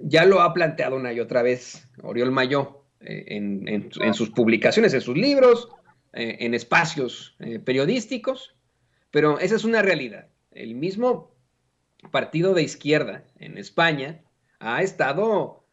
Ya lo ha planteado una y otra vez Oriol Mayó en sus publicaciones, en sus libros, en espacios periodísticos, pero esa es una realidad. El mismo partido de izquierda en España ha estado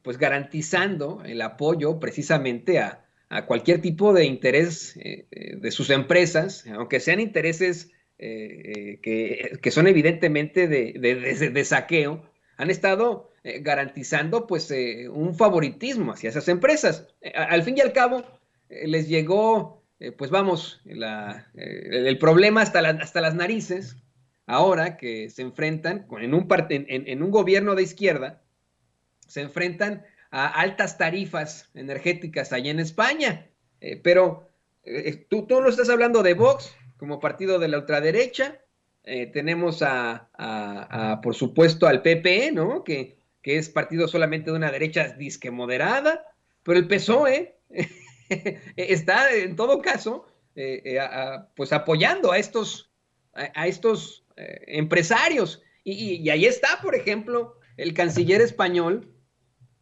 pues garantizando el apoyo precisamente a cualquier tipo de interés de sus empresas, aunque sean intereses que son evidentemente de saqueo, han estado garantizando pues un favoritismo hacia esas empresas. Al fin y al cabo, les llegó, pues vamos, el problema hasta las narices ahora que se enfrentan en un gobierno de izquierda, se enfrentan a altas tarifas energéticas allá en España. Pero tú no estás hablando de Vox como partido de la ultraderecha. Tenemos por supuesto, al PP, ¿no? Que es partido solamente de una derecha disque moderada, pero el PSOE está en todo caso pues apoyando a estos empresarios. Y ahí está, por ejemplo, el canciller español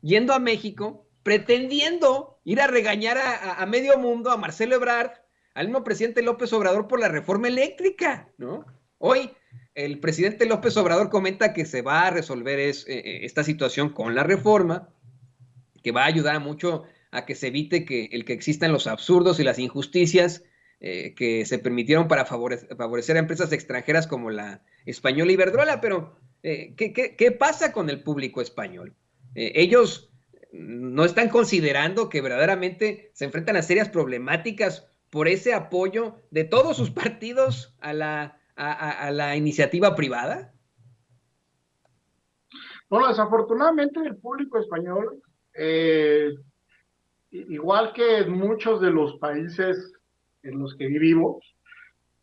yendo a México, pretendiendo ir a regañar a medio mundo, a Marcelo Ebrard, al mismo presidente López Obrador por la reforma eléctrica, ¿no? Hoy el presidente López Obrador comenta que se va a resolver esta situación con la reforma, que va a ayudar mucho a que se evite que existan los absurdos y las injusticias que se permitieron para favorecer a empresas extranjeras como la española Iberdrola, pero ¿qué pasa con el público español? Ellos no están considerando que verdaderamente se enfrentan a serias problemáticas por ese apoyo de todos sus partidos a la iniciativa privada. Bueno, desafortunadamente el público español, igual que en muchos de los países en los que vivimos,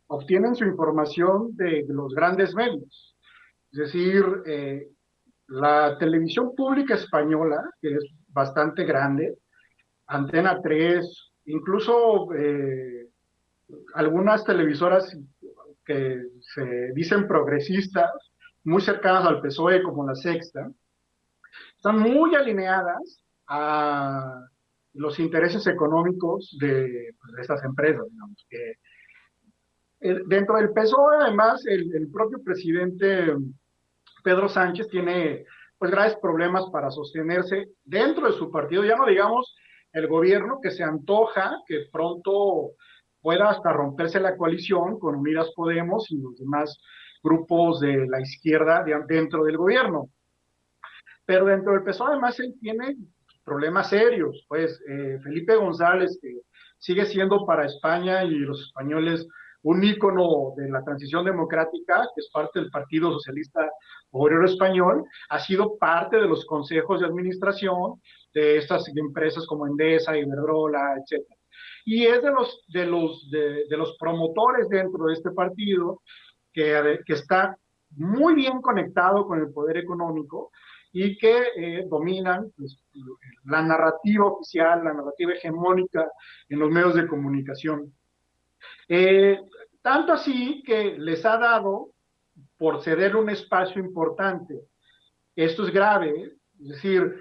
obtienen su información de los grandes medios. Es decir, la televisión pública española, que es bastante grande, Antena 3, incluso algunas televisoras que se dicen progresistas, muy cercanas al PSOE, como La Sexta, están muy alineadas a los intereses económicos de estas empresas, digamos, que dentro del PSOE, además, el propio presidente Pedro Sánchez tiene pues graves problemas para sostenerse dentro de su partido, ya no digamos el gobierno que se antoja que pronto pueda hasta romperse la coalición con Unidas Podemos y los demás grupos de la izquierda dentro del gobierno. Pero dentro del PSOE además él tiene problemas serios, pues Felipe González, que sigue siendo para España y los españoles un ícono de la transición democrática, que es parte del Partido Socialista Obrero Español, ha sido parte de los consejos de administración de estas empresas como Endesa, Iberdrola, etcétera. Y es de los promotores dentro de este partido que está muy bien conectado con el poder económico y que dominan pues, la narrativa oficial, la narrativa hegemónica en los medios de comunicación. Eh, Tanto así que les ha dado por ceder un espacio importante. Esto es grave, es decir,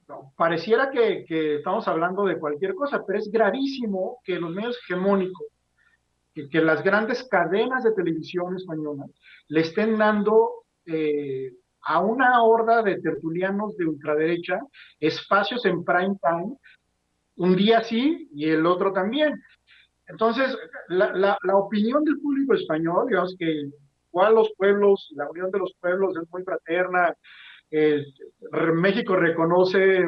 no, pareciera que estamos hablando de cualquier cosa, pero es gravísimo que los medios hegemónicos, que las grandes cadenas de televisión españolas le estén dando a una horda de tertulianos de ultraderecha espacios en prime time, un día sí y el otro también. Entonces, la opinión del público español, digamos que igual los pueblos, la unión de los pueblos es muy fraterna, eh, México reconoce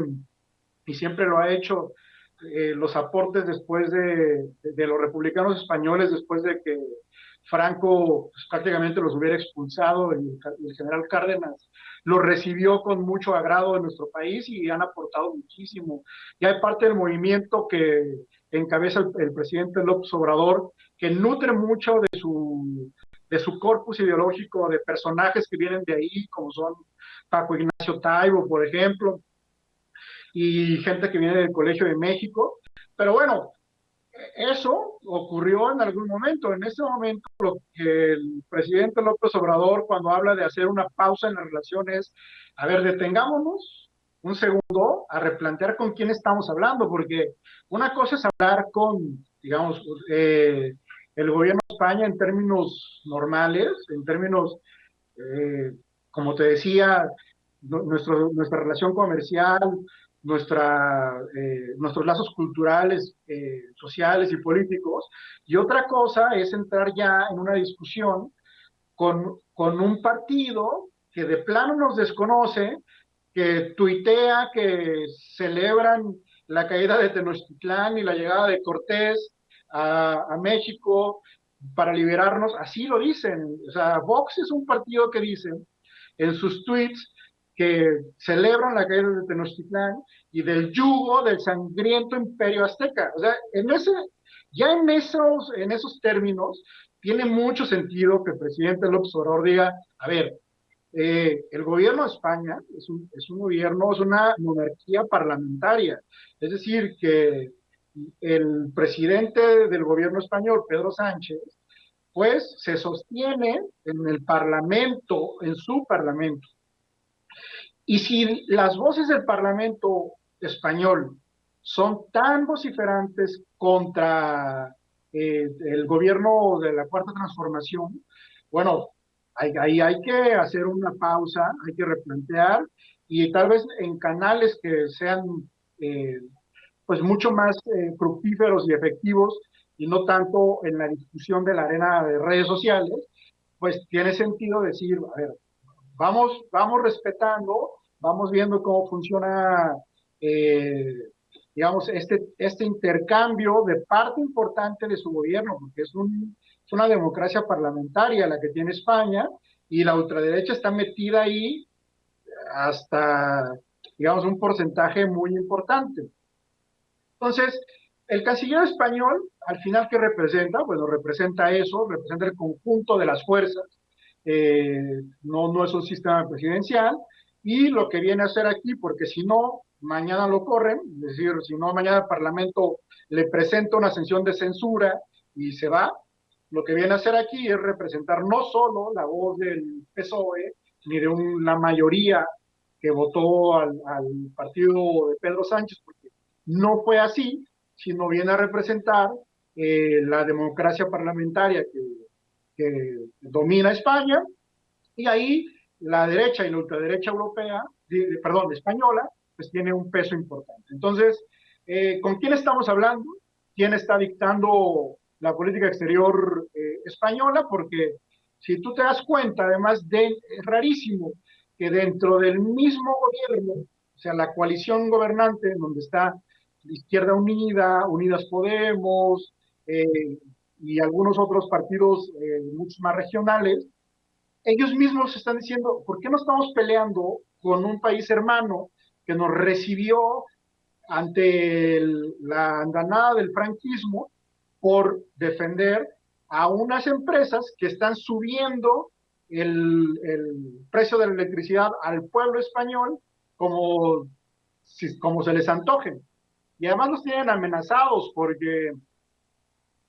y siempre lo ha hecho los aportes después de los republicanos españoles, después de que Franco pues, prácticamente los hubiera expulsado, el general Cárdenas los recibió con mucho agrado en nuestro país y han aportado muchísimo. Ya hay parte del movimiento que encabeza el presidente López Obrador, que nutre mucho de su corpus ideológico, de personajes que vienen de ahí, como son Paco Ignacio Taibo, por ejemplo, y gente que viene del Colegio de México. Pero bueno, Eso ocurrió en algún momento. En ese momento, lo que el presidente López Obrador, cuando habla de hacer una pausa en las relaciones, a ver, detengámonos un segundo a replantear con quién estamos hablando, porque una cosa es hablar con, digamos, el gobierno de España en términos normales, en términos, eh, como te decía, nuestra relación comercial, nuestros lazos culturales, sociales y políticos. Y otra cosa es entrar ya en una discusión con un partido que de plano nos desconoce, que tuitea que celebran la caída de Tenochtitlán y la llegada de Cortés a México para liberarnos, así lo dicen. O sea, Vox es un partido que dice en sus tweets que celebran la caída de Tenochtitlán y del yugo del sangriento imperio azteca. O sea, ya en esos términos, tiene mucho sentido que el presidente López Obrador diga, a ver, el gobierno de España es un gobierno, es una monarquía parlamentaria. Es decir, que el presidente del gobierno español, Pedro Sánchez, pues se sostiene en el parlamento, en su parlamento. Y si las voces del Parlamento español son tan vociferantes contra el gobierno de la Cuarta Transformación, bueno, ahí hay que hacer una pausa, hay que replantear y tal vez en canales que sean eh, pues mucho más fructíferos y efectivos y no tanto en la discusión de la arena de redes sociales, pues tiene sentido decir, a ver, vamos respetando, vamos viendo cómo funciona, eh, digamos, este intercambio de parte importante de su gobierno, porque es una democracia parlamentaria la que tiene España y la ultraderecha está metida ahí hasta, digamos, un porcentaje muy importante. Entonces, el canciller español, al final, ¿qué representa? Bueno, representa eso, representa el conjunto de las fuerzas, no es un sistema presidencial, y lo que viene a hacer aquí, porque si no, mañana lo corren, es decir, si no, mañana el Parlamento le presenta una sesión de censura y se va, lo que viene a hacer aquí es representar no solo la voz del PSOE, ni de la mayoría que votó al partido de Pedro Sánchez, porque no fue así, sino viene a representar la democracia parlamentaria que domina España, y ahí la derecha y la ultraderecha europea, perdón, española, pues tiene un peso importante. Entonces, ¿con quién estamos hablando? ¿Quién está dictando la política exterior española? Porque si tú te das cuenta, además es rarísimo que dentro del mismo gobierno, o sea, la coalición gobernante, donde está Izquierda Unida, Unidas Podemos, y algunos otros partidos muchos más regionales, ellos mismos están diciendo, ¿por qué no estamos peleando con un país hermano que nos recibió ante la andanada del franquismo por defender a unas empresas que están subiendo el precio de la electricidad al pueblo español como, como se les antoje? Y además los tienen amenazados porque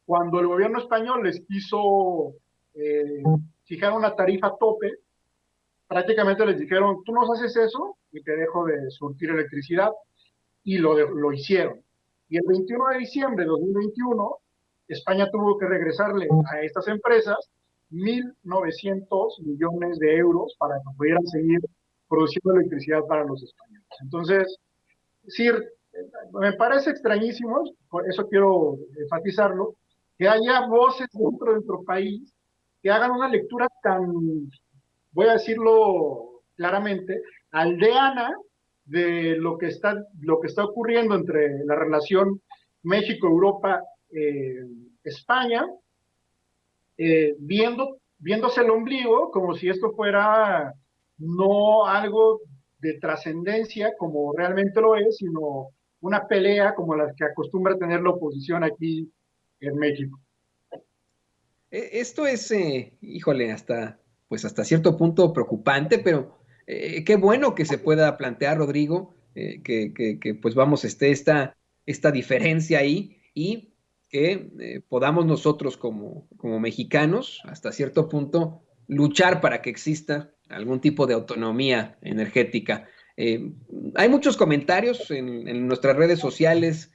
cuando el gobierno español les quiso eh, fijar una tarifa tope, prácticamente les dijeron, tú nos haces eso y te dejo de surtir electricidad, y lo hicieron. Y el 21 de diciembre de 2021, España tuvo que regresarle a estas empresas 1.900 millones de euros para que pudieran seguir produciendo electricidad para los españoles. Entonces, sí, me parece extrañísimo, por eso quiero enfatizarlo, que haya voces dentro de nuestro país que hagan una lectura tan, voy a decirlo claramente, aldeana de lo que está ocurriendo entre la relación México, Europa, España, viéndose el ombligo como si esto fuera no algo de trascendencia como realmente lo es, sino una pelea como la que acostumbra tener la oposición aquí en México. Esto es, híjole, pues hasta cierto punto preocupante, pero qué bueno que se pueda plantear, Rodrigo, pues vamos, esta diferencia ahí. Y que podamos nosotros como mexicanos, hasta cierto punto, luchar para que exista algún tipo de autonomía energética. Eh, Hay muchos comentarios en nuestras redes sociales.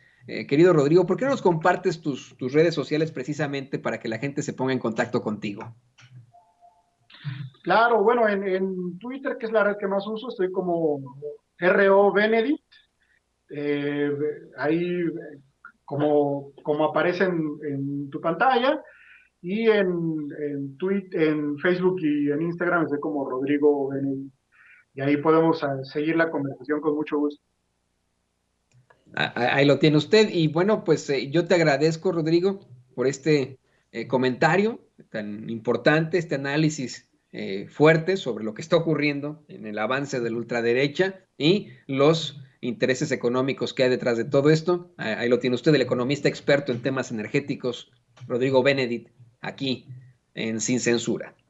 Querido Rodrigo, ¿por qué no nos compartes tus redes sociales precisamente para que la gente se ponga en contacto contigo? Claro, bueno, en Twitter, que es la red que más uso, estoy como RO Benedict. eh, Ahí, como aparece en tu pantalla, y en Facebook y en Instagram estoy como Rodrigo Benedict. Y ahí podemos seguir la conversación con mucho gusto. Ahí lo tiene usted. Y bueno, pues yo te agradezco, Rodrigo, por este comentario tan importante, este análisis fuerte sobre lo que está ocurriendo en el avance de la ultraderecha y los intereses económicos que hay detrás de todo esto. Ahí lo tiene usted, el economista experto en temas energéticos, Rodrigo Benedict, aquí en Sin Censura.